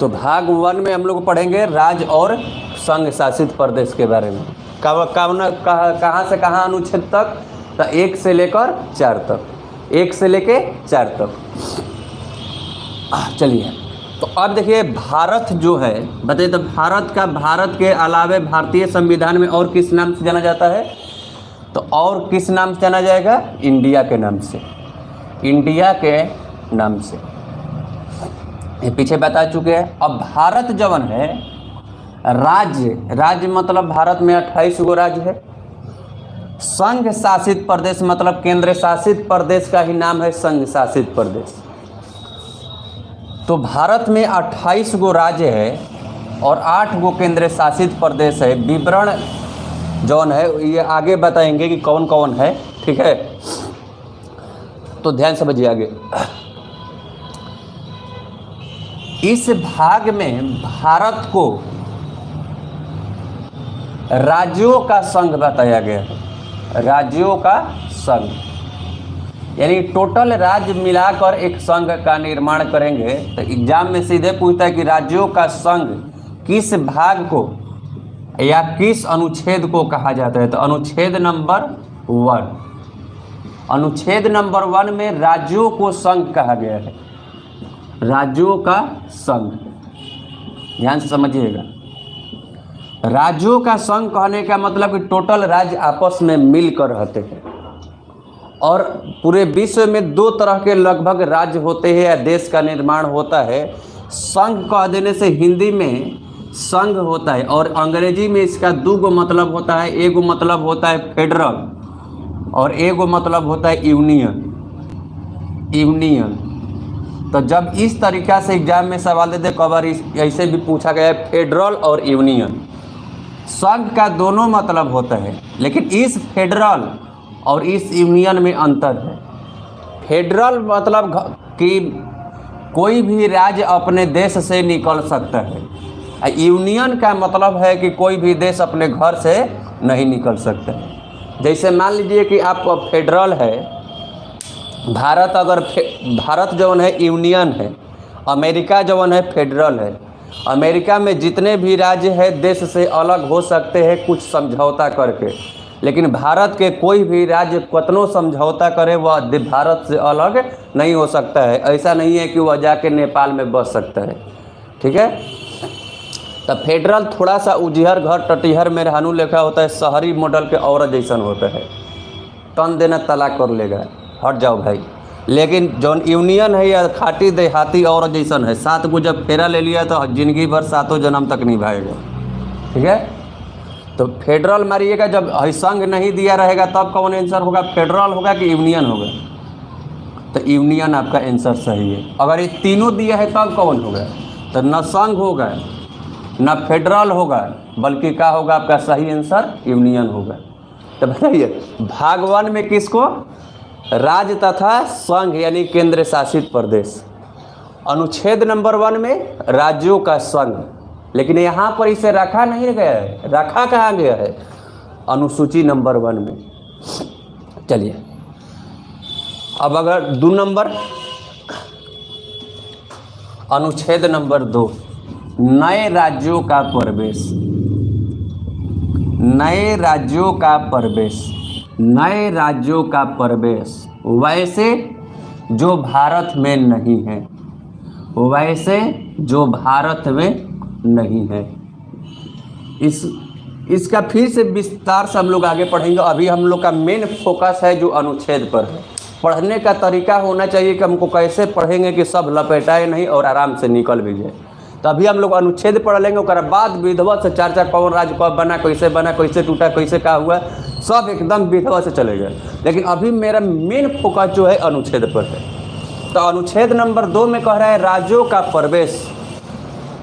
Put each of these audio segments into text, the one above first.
तो भाग 1 में हम लोग पढ़ेंगे राज्य और संघ शासित प्रदेश के बारे में। कहाँ से कहाँ अनुच्छेद तक? तो 1 से लेकर 4 तक, 1 से लेके 4 तक। चलिए, तो अब देखिए भारत जो है, बताइए तो भारत के अलावे भारतीय संविधान में और किस नाम से जाना जाता है? तो और किस नाम से जाना जाएगा? इंडिया के नाम से, इंडिया के नाम से। ये पीछे बता चुके हैं। अब भारत जवन है राज्य मतलब भारत में 28 गो राज्य है। संघ शासित प्रदेश मतलब केंद्र शासित प्रदेश का ही नाम है संघ शासित प्रदेश। तो भारत में 28 गो राज्य है और 8 गो केंद्र शासित प्रदेश है। विवरण जौन है ये आगे बताएंगे कि कौन कौन है, ठीक है। तो ध्यान समझिए आगे। इस भाग में भारत को राज्यों का संघ बताया गया है, राज्यों का संघ, यानी टोटल राज्य मिलाकर एक संघ का निर्माण करेंगे। तो एग्जाम में सीधे पूछता है कि राज्यों का संघ किस भाग को या किस अनुच्छेद को कहा जाता है? तो अनुच्छेद नंबर 1, अनुच्छेद नंबर 1 में राज्यों को संघ कहा गया है, राज्यों का संघ। ध्यान से समझिएगा, राज्यों का संघ कहने का मतलब कि टोटल राज्य आपस में मिलकर रहते हैं। और पूरे विश्व में 2 तरह के लगभग राज्य होते हैं या देश का निर्माण होता है। संघ कह देने से हिंदी में संघ होता है और अंग्रेजी में इसका 2 गो मतलब होता है। एक गो मतलब होता है फेडरल और एक गो मतलब होता है यूनियन। तो जब इस तरीक़ा से एग्जाम में सवाल देते कवर ऐसे भी पूछा गया है फेडरल और यूनियन। संघ का दोनों मतलब होता है, लेकिन इस फेडरल और इस यूनियन में अंतर है। फेडरल मतलब कि कोई भी राज्य अपने देश से निकल सकता है। यूनियन का मतलब है कि कोई भी देश अपने घर से नहीं निकल सकता है। जैसे मान लीजिए कि आपका फेडरल है भारत, अगर भारत जौन है यूनियन है, अमेरिका जौन है फेडरल है। अमेरिका में जितने भी राज्य है देश से अलग हो सकते हैं कुछ समझौता करके, लेकिन भारत के कोई भी राज्य कतनो समझौता करे वह भारत से अलग नहीं हो सकता है। ऐसा नहीं है कि वह जाके नेपाल में बस सकता है, ठीक है। तो फेडरल थोड़ा सा उजिहर घर टटिहर में रहनु लेखा होता है, शहरी मॉडल के औरत जैसन होता है, तन देना तलाक कर लेगा, हट जाओ भाई। लेकिन जौन यूनियन है या खाटी देहाती औरत जैसन है, 7 को जब फेरा ले लिया तो जिंदगी भर 7 जन्म तक निभाएगा, ठीक है। तो फेडरल मारिएगा, जब संघ नहीं दिया रहेगा तब कौन आंसर होगा? फेडरल होगा कि यूनियन होगा? तो यूनियन आपका आंसर सही है। अगर ये तीनों दिया है तब कौन होगा? तो न संघ होगा न फेडरल होगा, बल्कि क्या होगा? आपका सही आंसर यूनियन होगा। तो बताइए भाग 1 में किसको? राज्य तथा संघ यानी केंद्र शासित प्रदेश। अनुच्छेद नंबर 1 में राज्यों का संघ, लेकिन यहाँ पर इसे रखा नहीं गया है। रखा कहाँ गया है? अनुसूची नंबर 1 में। चलिए अब अगर 2 नंबर, अनुच्छेद नंबर 2, नए राज्यों का प्रवेश। नए राज्यों का प्रवेश, नए राज्यों का प्रवेश वैसे जो भारत में नहीं है, वैसे जो भारत में नहीं है। इसका फिर से विस्तार से हम लोग आगे पढ़ेंगे। अभी हम लोग का मेन फोकस है जो अनुच्छेद पर है। पढ़ने का तरीका होना चाहिए कि हमको कैसे पढ़ेंगे कि सब लपेटाए नहीं और आराम से निकल भी जाए। तो अभी हम लोग अनुच्छेद पढ़ लेंगे, उसके बाद विधिवत से चर्चा कौन राज्य कब बना, कैसे टूटा, कैसे क्या हुआ, सब एकदम विधिवत से चलेगा। लेकिन अभी मेरा मेन फोकस जो है अनुच्छेद पर है। तो अनुच्छेद नंबर 2 में कह रहा है राज्यों का प्रवेश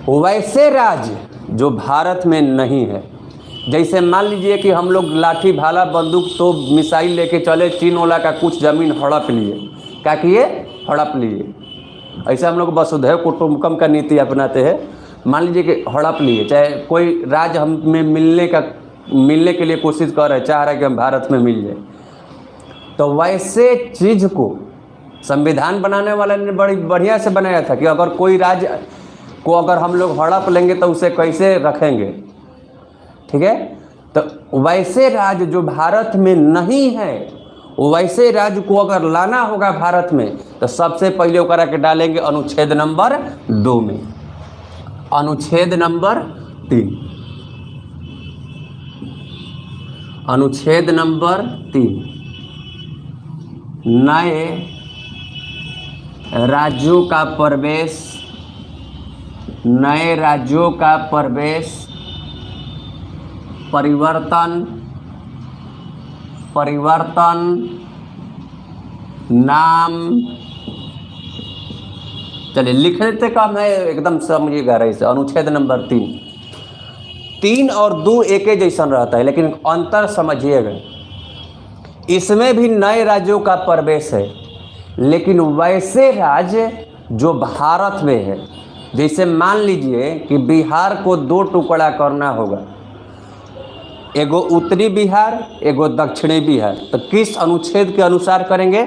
वैसे राज्य जो भारत में नहीं है। जैसे मान लीजिए कि हम लोग लाठी भाला बंदूक तो मिसाइल लेके चले, चीन वाला का कुछ ज़मीन हड़प लिए, क्या किए? हड़प लिए। ऐसे हम लोग वसुधैव कुटुंबकम का नीति अपनाते हैं। मान लीजिए कि हड़प लिए, चाहे कोई राज्य हमें मिलने के लिए कोशिश कर रहा है, चाह रहा है कि हम भारत में मिल जाए, तो वैसे चीज़ को संविधान बनाने वाले ने बड़ी बढ़िया से बनाया था कि अगर कोई राज्य को अगर हम लोग हड़प लेंगे तो उसे कैसे रखेंगे, ठीक है। तो वैसे राज्य जो भारत में नहीं है, वैसे राज्य को अगर लाना होगा भारत में, तो सबसे पहले वो करा के डालेंगे अनुच्छेद नंबर 2 में, अनुच्छेद नंबर 3, अनुच्छेद नंबर 3, नए राज्यों का प्रवेश, नए राज्यों का प्रवेश, परिवर्तन, परिवर्तन, नाम, चलिए लिख लेते काम है, एकदम समझिएगा रही से। अनुच्छेद नंबर 3 और 2 एक ही जैसा रहता है, लेकिन अंतर समझिएगा। इसमें भी नए राज्यों का प्रवेश है, लेकिन वैसे राज्य जो भारत में है, जैसे मान लीजिए कि बिहार को 2 टुकड़ा करना होगा, एगो उत्तरी बिहार, एगो दक्षिणी बिहार, तो किस अनुच्छेद के अनुसार करेंगे?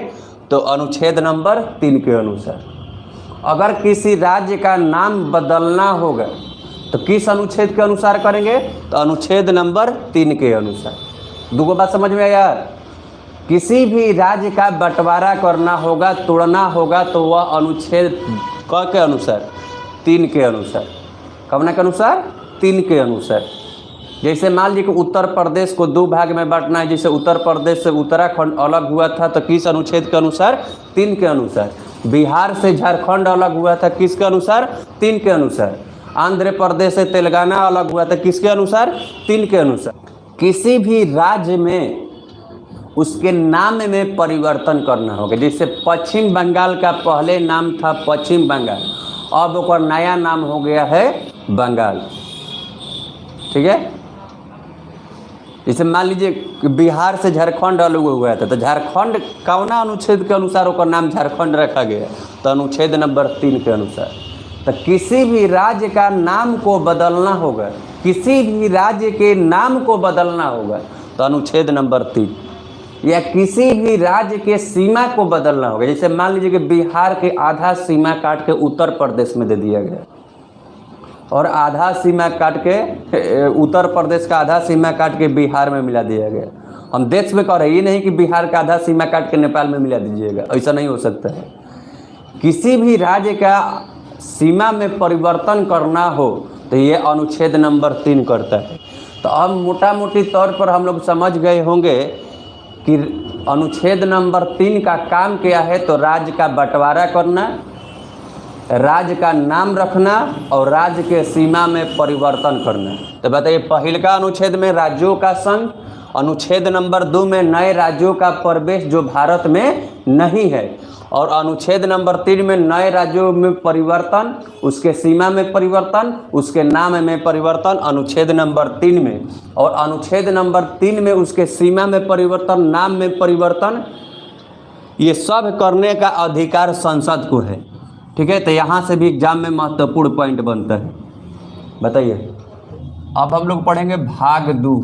तो अनुच्छेद नंबर 3 के अनुसार। अगर किसी राज्य का नाम बदलना होगा तो किस अनुच्छेद के अनुसार करेंगे? तो अनुच्छेद नंबर 3 के अनुसार। दूगो बात समझ में आया? किसी भी राज्य का बंटवारा करना होगा, तोड़ना होगा, तो वह अनुच्छेद क के अनुसार, 3 के अनुसार। कब के अनुसार? 3 के अनुसार। जैसे मान लीजिए कि उत्तर प्रदेश को 2 भाग में बांटना है, जैसे उत्तर प्रदेश से उत्तराखंड अलग हुआ था, तो किस अनुच्छेद के अनुसार? 3 के अनुसार। बिहार से झारखंड अलग हुआ था, किसके अनुसार? 3 के अनुसार। आंध्र प्रदेश से तेलंगाना अलग हुआ था, किसके अनुसार? 3 के अनुसार। किसी भी राज्य में उसके नाम में परिवर्तन करना होगा। जैसे पश्चिम बंगाल का पहले नाम था पश्चिम बंगाल, अब उसका नया नाम हो गया है बंगाल, ठीक है। जैसे मान लीजिए कि बिहार से झारखंड अलग हुआ था, तो झारखंड कौना अनुच्छेद के अनुसार उसका नाम झारखंड रखा गया? तो अनुच्छेद नंबर 3 के अनुसार। तो किसी भी राज्य का नाम को बदलना होगा, किसी भी राज्य के नाम को बदलना होगा, तो अनुच्छेद नंबर 3। या किसी भी राज्य के सीमा को बदलना होगा, जैसे मान लीजिए कि बिहार के आधा सीमा काट के उत्तर प्रदेश में दे दिया गया, और आधा सीमा काट के उत्तर प्रदेश का आधा सीमा काट के बिहार में मिला दिया गया। हम देश में कह रहे हैं, ये नहीं कि बिहार का आधा सीमा काट के नेपाल में मिला दीजिएगा, ऐसा नहीं हो सकता है। किसी भी राज्य का सीमा में परिवर्तन करना हो तो ये अनुच्छेद नंबर 3 करता है। तो अब मोटा मोटी तौर पर हम लोग समझ गए होंगे कि अनुच्छेद नंबर 3 का काम क्या है। तो राज्य का बंटवारा करना, राज्य का नाम रखना और राज्य के सीमा में परिवर्तन करना। तो बताइए, पहिलका अनुच्छेद में राज्यों का संघ, अनुच्छेद नंबर 2 में नए राज्यों का प्रवेश जो भारत में नहीं है, और अनुच्छेद नंबर 3 में नए राज्यों में परिवर्तन, उसके सीमा में परिवर्तन, उसके नाम में परिवर्तन, अनुच्छेद नंबर 3 में। और अनुच्छेद नंबर 3 में उसके सीमा में परिवर्तन, नाम में परिवर्तन, ये सब करने का अधिकार संसद को है, ठीक है। तो यहाँ से भी एग्जाम में महत्वपूर्ण पॉइंट बनता है। बताइए, अब हम लोग पढ़ेंगे भाग 2,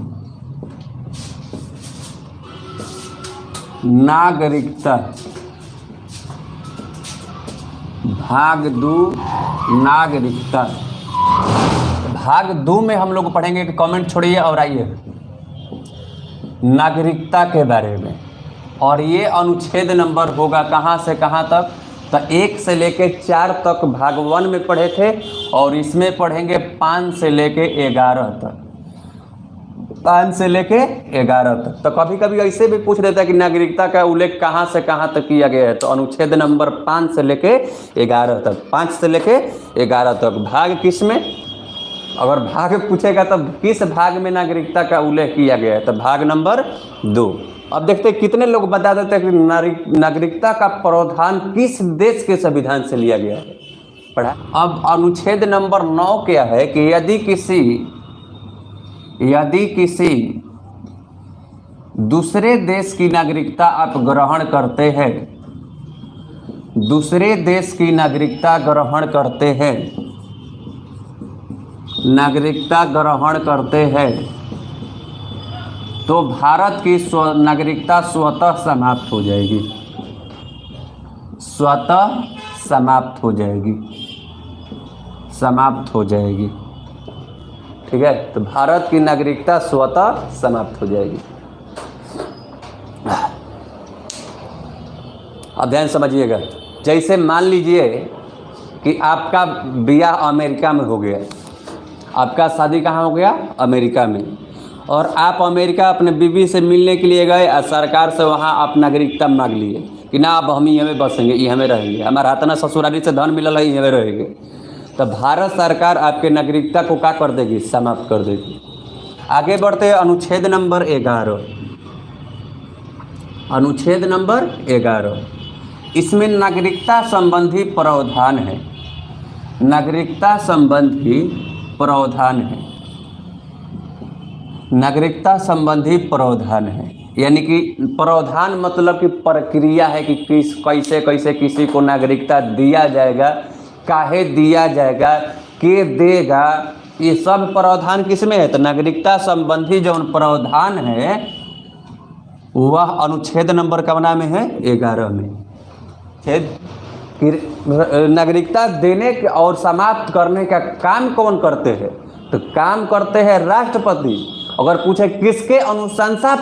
नागरिकता। भाग 2 नागरिकता। भाग 2 में हम लोग पढ़ेंगे कि कमेंट छोड़िए और आइए नागरिकता के बारे में। और ये अनुच्छेद नंबर होगा कहाँ से कहाँ तक? तो 1 से लेके 4 तक भाग 1 में पढ़े थे, और इसमें पढ़ेंगे 5 से लेके 11 तक, 5 से लेके 11 तक। तो कभी कभी ऐसे भी पूछ देता है कि नागरिकता का उल्लेख कहाँ से कहाँ तक किया गया है। तो अनुच्छेद नंबर 5 से लेके 11 तक, 5 से लेके 11 तक। भाग किस में? अगर भाग पूछेगा तो किस भाग में नागरिकता का उल्लेख किया गया है? तो भाग नंबर 2। अब देखते हैं कितने लोग बता देते हैं कि नागरिकता का प्रावधान किस देश के संविधान से लिया गया है। पढ़ा। अब अनुच्छेद नंबर 9 क्या है कि यदि किसी दूसरे देश की नागरिकता आप ग्रहण करते हैं, दूसरे देश की नागरिकता ग्रहण करते हैं, नागरिकता ग्रहण करते हैं, तो भारत की नागरिकता स्वतः समाप्त हो जाएगी, स्वतः समाप्त हो जाएगी, समाप्त हो जाएगी। ठीक है, तो भारत की नागरिकता स्वतः समाप्त हो जाएगी। अब ध्यान समझिएगा, जैसे मान लीजिए कि आपका ब्याह अमेरिका में हो गया, आपका शादी कहाँ हो गया? अमेरिका में, और आप अमेरिका अपने बीवी से मिलने के लिए गए और सरकार से वहाँ आप नागरिकता मांग लिए कि ना अब हम यहाँ में बसेंगे, यहाँ में रहेंगे, हमारा हाथना ससुराली से धन मिलल है, यहाँ में रहेंगे। तो भारत सरकार आपके नागरिकता को क्या कर देगी? समाप्त कर देगी। आगे बढ़ते हैं अनुच्छेद नंबर 11। अनुच्छेद नंबर 11, इसमें नागरिकता संबंधी प्रावधान है। नागरिकता संबंधी प्रावधान है। नागरिकता संबंधी प्रावधान है, यानी कि प्रावधान मतलब कि प्रक्रिया है कि कैसे कैसे किसी को नागरिकता दिया जाएगा, काहे दिया जाएगा, के देगा, ये सब प्रावधान किसमें है? तो नागरिकता संबंधी जो प्रावधान है वह अनुच्छेद नंबर कवना में है? 11 में। नागरिकता देने और समाप्त करने का काम कौन करते हैं? तो काम करते हैं राष्ट्रपति। अगर पूछे किसके अनुशंसा